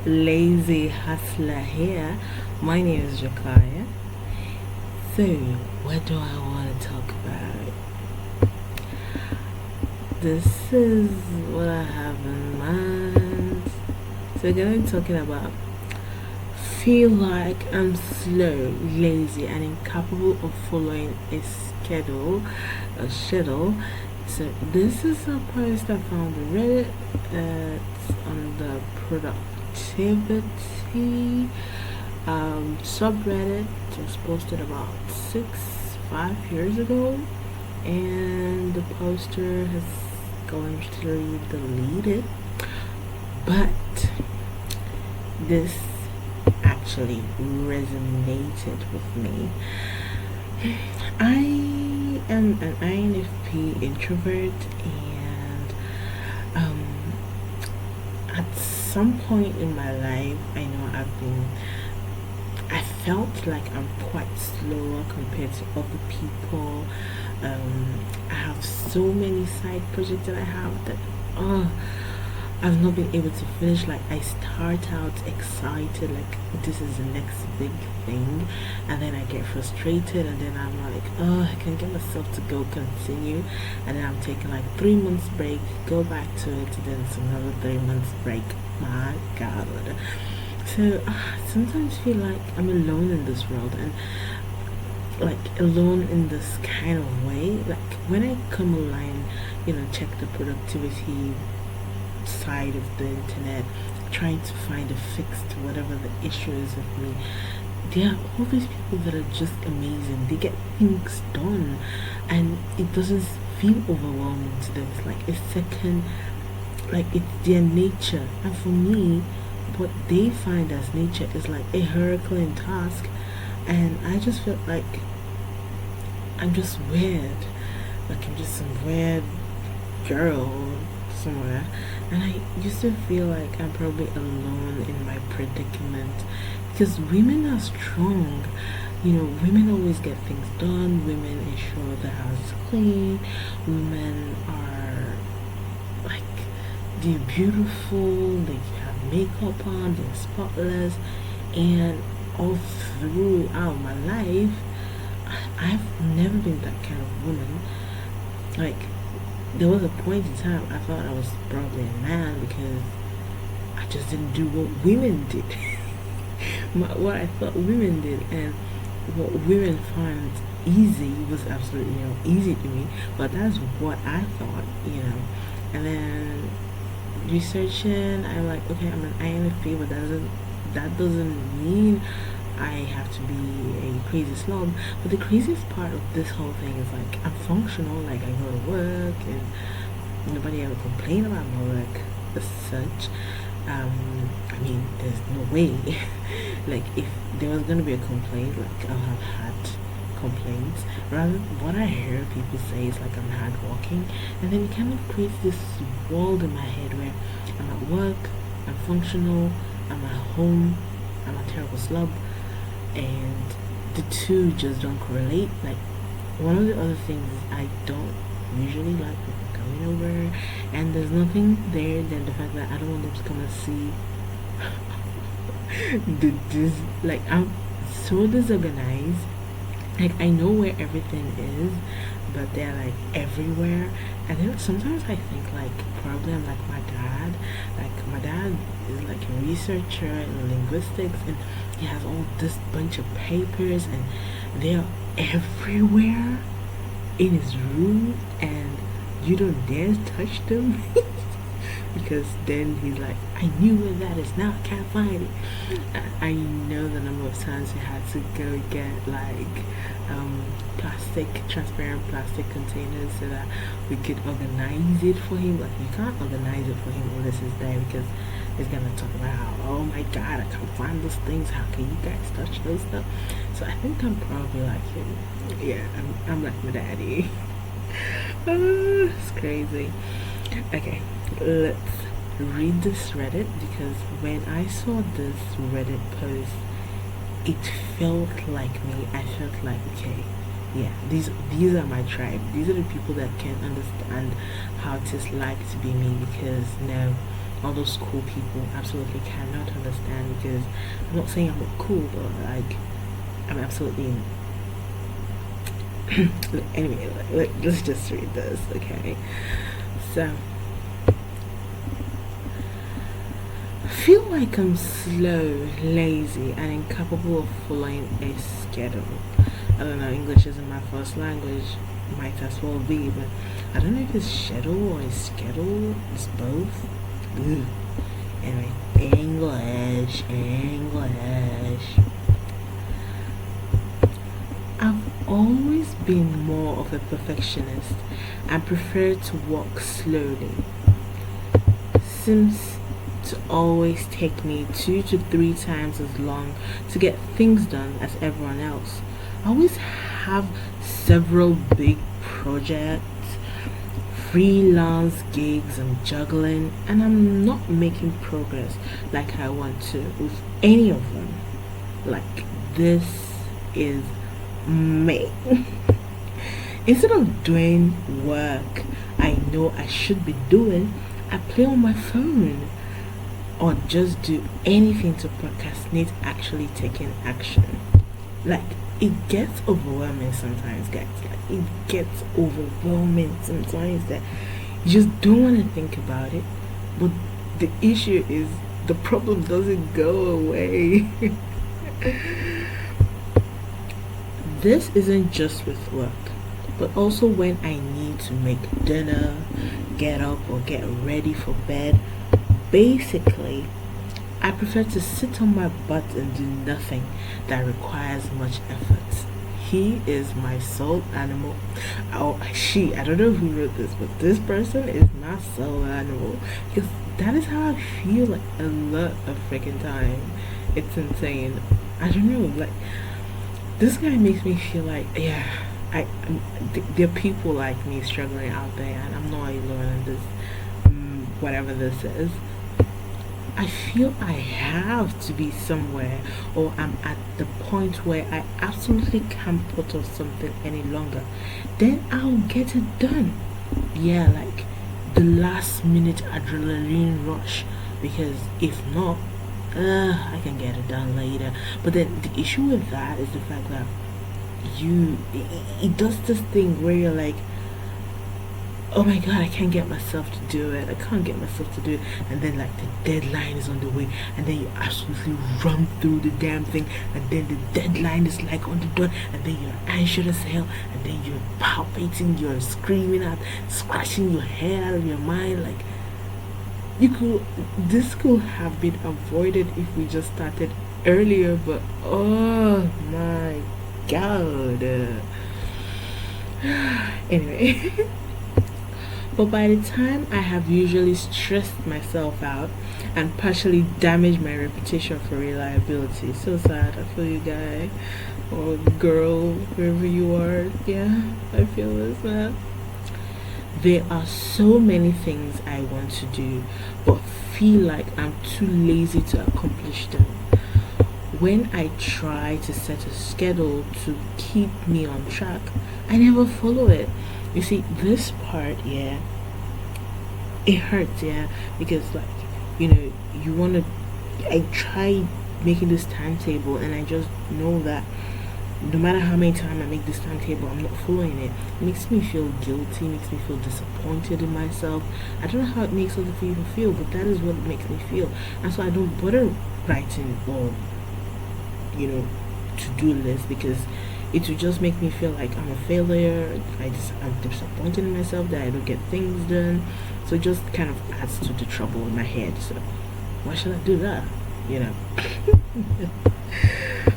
Lazy hustler here. My name is Rukayyah. So, what do I want to talk about? This is what I have in mind. So, we're going to be talking about feel like I'm slow, lazy, and incapable of following a schedule. So, this is a post I found on Reddit. It's on the productivity subreddit. It was posted about 5 years ago, and the poster has gone through deleted. But this actually resonated with me. I am an INFP introvert, and at some point in my life, I felt like I'm quite slower compared to other people. I have so many side projects that I have that I've not been able to finish. Like, I start out excited, like this is the next big thing, and then I get frustrated, and then I'm like, I can get myself to go continue, and then I'm taking like 3 months break, go back to it, then it's another 3 months break. My God. So sometimes I feel like I'm alone in this world, and like alone in this kind of way. Like when I come online, check the productivity side of the internet, trying to find a fix to whatever the issue is with me. There are all these people that are just amazing. They get things done, and it doesn't feel overwhelming to them. It's like a second, like it's their nature. And for me, what they find as nature is like a Herculean task, and I just felt like I'm just weird. Like I'm just some weird girl somewhere, and I used to feel like I'm probably alone in my predicament, because women are strong. Women always get things done. Women ensure the house is clean. Women are like, they're beautiful, they have makeup on, they're spotless, and all throughout my life I've never been that kind of woman. Like, there was a point in time I thought I was probably a man because I just didn't do what women did. What I thought women did, and what women find easy was absolutely easy to me. But that's what I thought. And then researching, I'm like, okay, I'm an INFP, but that doesn't mean I have to be a crazy slob. But the craziest part of this whole thing is like I'm functional. Like I go to work, and nobody ever complain about my work as such. There's no way. Like if there was gonna be a complaint, like I'll have had complaints. Rather, what I hear people say is like I'm hardworking, and then it kind of creates this world in my head where I'm at work, I'm functional, I'm at home, I'm a terrible slob, and the two just don't correlate. Like one of the other things is I don't usually like people coming over, and there's nothing there than the fact that I don't want them to come and see like I'm so disorganized. Like I know where everything is, but they're like everywhere. And then sometimes I think like probably I'm like my dad. Like my dad is like a researcher in linguistics, and he has all this bunch of papers, and they're everywhere in his room, and you don't dare touch them. Because then he's like, I knew where that is, now I can't find it. I know the number of times he had to go get like transparent plastic containers so that we could organize it for him. Like you can't organize it for him unless it's there, because it's gonna talk about how, oh my God, I can't find those things, how can you guys touch those stuff? So I think I'm probably like him. Yeah, I'm like my daddy. It's crazy. Okay, let's read this Reddit, because when I saw this Reddit post, it felt like me. I felt like, okay, yeah, these are my tribe. These are the people that can understand how it is like to be me. Because now all those cool people absolutely cannot understand, because I'm not saying I'm not cool, but like I'm absolutely anyway. Let's just read this, okay? So I feel like I'm slow, lazy, and incapable of following a schedule. I don't know, English isn't my first language, might as well be, but I don't know if it's schedule or a schedule, it's both. Ugh. Anyway, English. I've always been more of a perfectionist and prefer to walk slowly. Seems to always take me 2 to 3 times as long to get things done as everyone else. I always have several big projects, freelance gigs I'm juggling, and I'm not making progress like I want to with any of them. Like, this is me. Instead of doing work I know I should be doing, I play on my phone or just do anything to procrastinate actually taking action. Like, it gets overwhelming sometimes, guys. Like, it gets overwhelming sometimes that you just don't want to think about it. But the issue is the problem doesn't go away. This isn't just with work, but also when I need to make dinner, get up, or get ready for bed. Basically, I prefer to sit on my butt and do nothing that requires much effort. He is my soul animal. Oh, she, I don't know who wrote this, but this person is my soul animal. Because that is how I feel like a lot of freaking time. It's insane. I don't know, like, this guy makes me feel like, yeah, there are people like me struggling out there, and I'm not alone in this, whatever this is. I feel I have to be somewhere, or I'm at the point where I absolutely can't put off something any longer. Then I'll get it done. Yeah, like the last minute adrenaline rush. Because if not, I can get it done later. But then the issue with that is the fact that it does this thing where you're like, oh my god, I can't get myself to do it. I can't get myself to do it. And then, like, the deadline is on the way, and then you absolutely run through the damn thing, and then the deadline is like on the door, and then you're anxious as hell, and then you're palpating, you're screaming out, scratching your head out of your mind. Like, this could have been avoided if we just started earlier, but oh my god. Anyway. But by the time I have usually stressed myself out and partially damaged my reputation for reliability. So sad. I feel you, guy or girl, wherever you are. Yeah, I feel this, man. There are so many things I want to do, but feel like I'm too lazy to accomplish them. When I try to set a schedule to keep me on track, I never follow it. You see, this part, yeah, it hurts, yeah, because, like, you want to. I try making this timetable, and I just know that no matter how many times I make this timetable, I'm not following it. It makes me feel guilty, makes me feel disappointed in myself. I don't know how it makes other people feel, but that is what it makes me feel. And so I don't bother writing or, to-do list, because it will just make me feel like I'm a failure. I'm disappointed in myself that I don't get things done. So it just kind of adds to the trouble in my head. So why should I do that?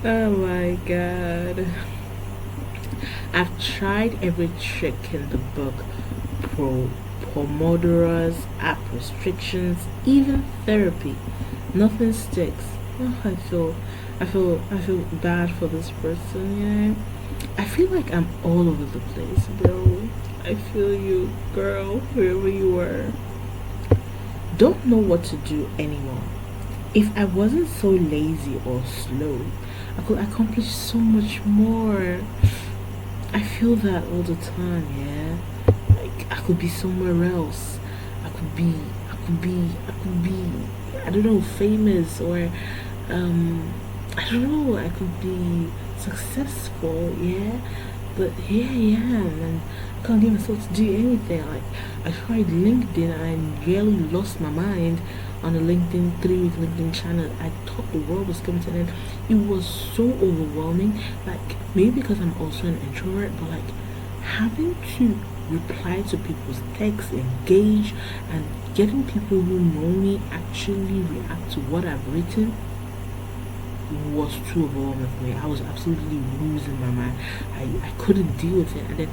Oh my god. I've tried every trick in the book. Pomodoros, app restrictions, even therapy. Nothing sticks. Oh, I feel bad for this person, I feel like I'm all over the place, bro. I feel you, girl, wherever you are. Don't know what to do anymore. If I wasn't so lazy or slow, I could accomplish so much more. I feel that all the time, yeah. Like, I could be somewhere else. I could I could be, I don't know, famous, or I don't know, I could be successful, yeah. But here I am, and I can't get myself to do anything. Like, I tried LinkedIn, and I nearly lost my mind on a LinkedIn 3-week LinkedIn channel. I thought the world was coming to an end. It was so overwhelming. Like, maybe because I'm also an introvert, but like having to reply to people's texts, engage, and getting people who know me actually react to what I've written was too overwhelming for me. I was absolutely losing my mind. I couldn't deal with it. And then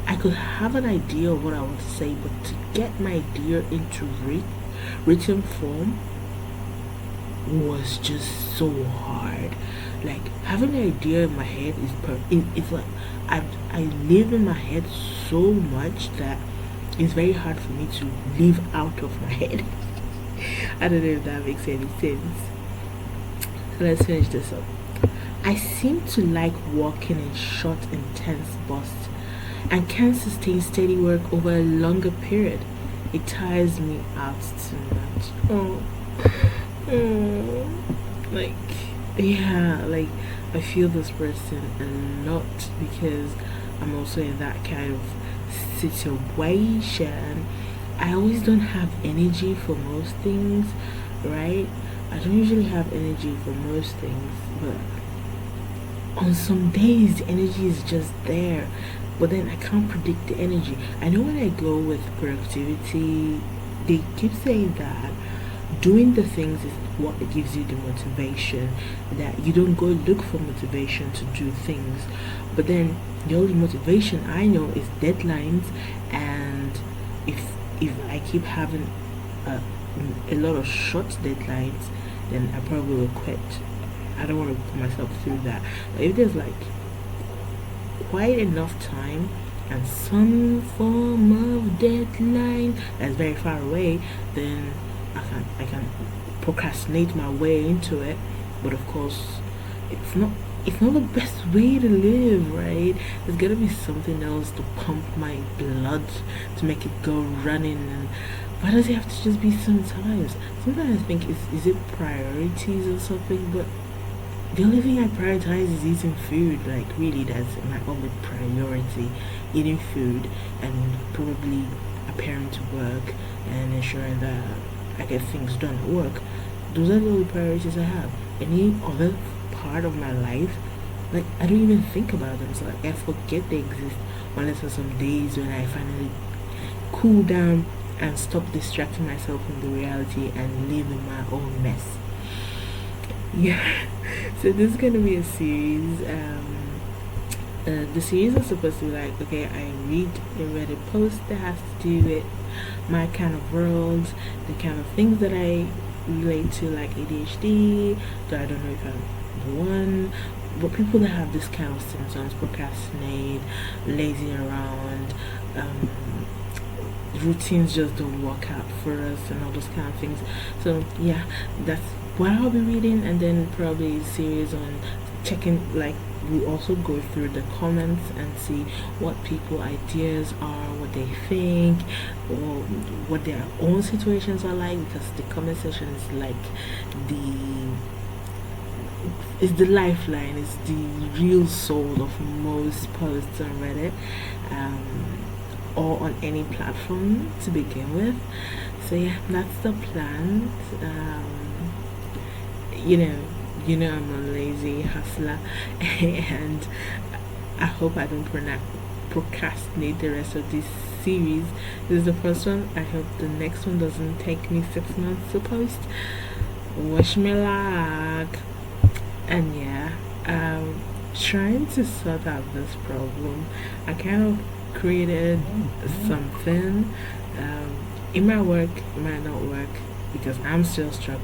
I could have an idea of what I want to say, but to get my idea into written form was just so hard. Like, having an idea in my head it's like I live in my head so much that it's very hard for me to live out of my head. I don't know if that makes any sense. So let's finish this up. I seem to like walking in short, intense bursts and can't sustain steady work over a longer period. It tires me out too much. Oh, like, yeah, like I feel this person a lot because I'm also in that kind of situation. I always don't have energy for most things, right? I don't usually have energy for most things, but on some days the energy is just there. But then I can't predict the energy. I know when I go with productivity, they keep saying that doing the things is what gives you the motivation, that you don't go look for motivation to do things. But then the only motivation I know is deadlines, and if I keep having a lot of short deadlines, then I probably will quit. I don't want to put myself through that. But if there's like quite enough time and some form of deadline that's very far away, then I can procrastinate my way into it. But of course, it's not the best way to live, right? There's gotta be something else to pump my blood, to make it go running. And why does it have to just be sometimes? Sometimes I think is it priorities or something, but the only thing I prioritize is eating food. Like, really, that's my only priority: eating food and probably appearing to work and ensuring that I get things done at work. Those are the only priorities I have. Any other part of my life, like, I don't even think about them. So like, I forget they exist unless for some days when I finally cool down and stop distracting myself from the reality and live in my own mess. Yeah. So this is gonna be a series. The series is supposed to be like, okay, I read a Reddit post that has to do with my kind of world, the kind of things that I relate to, like ADHD. Though I don't know if I'm one, but people that have this kind of symptoms, procrastinate, lazy around, routines just don't work out for us, and all those kind of things. So yeah, that's what I'll be reading, and then probably a series on checking, like, we also go through the comments and see what people ideas are, what they think, or what their own situations are like, because the comment section is like the the lifeline, it's the real soul of most posts on Reddit, or on any platform to begin with. So yeah, that's the plan. You know, I'm a lazy hustler, and I hope I don't procrastinate the rest of this series. This is the first one. I hope the next one doesn't take me 6 months to post. Wish me luck. And yeah, trying to sort out this problem. I kind of created something. It might work, it might not work, because I'm still struggling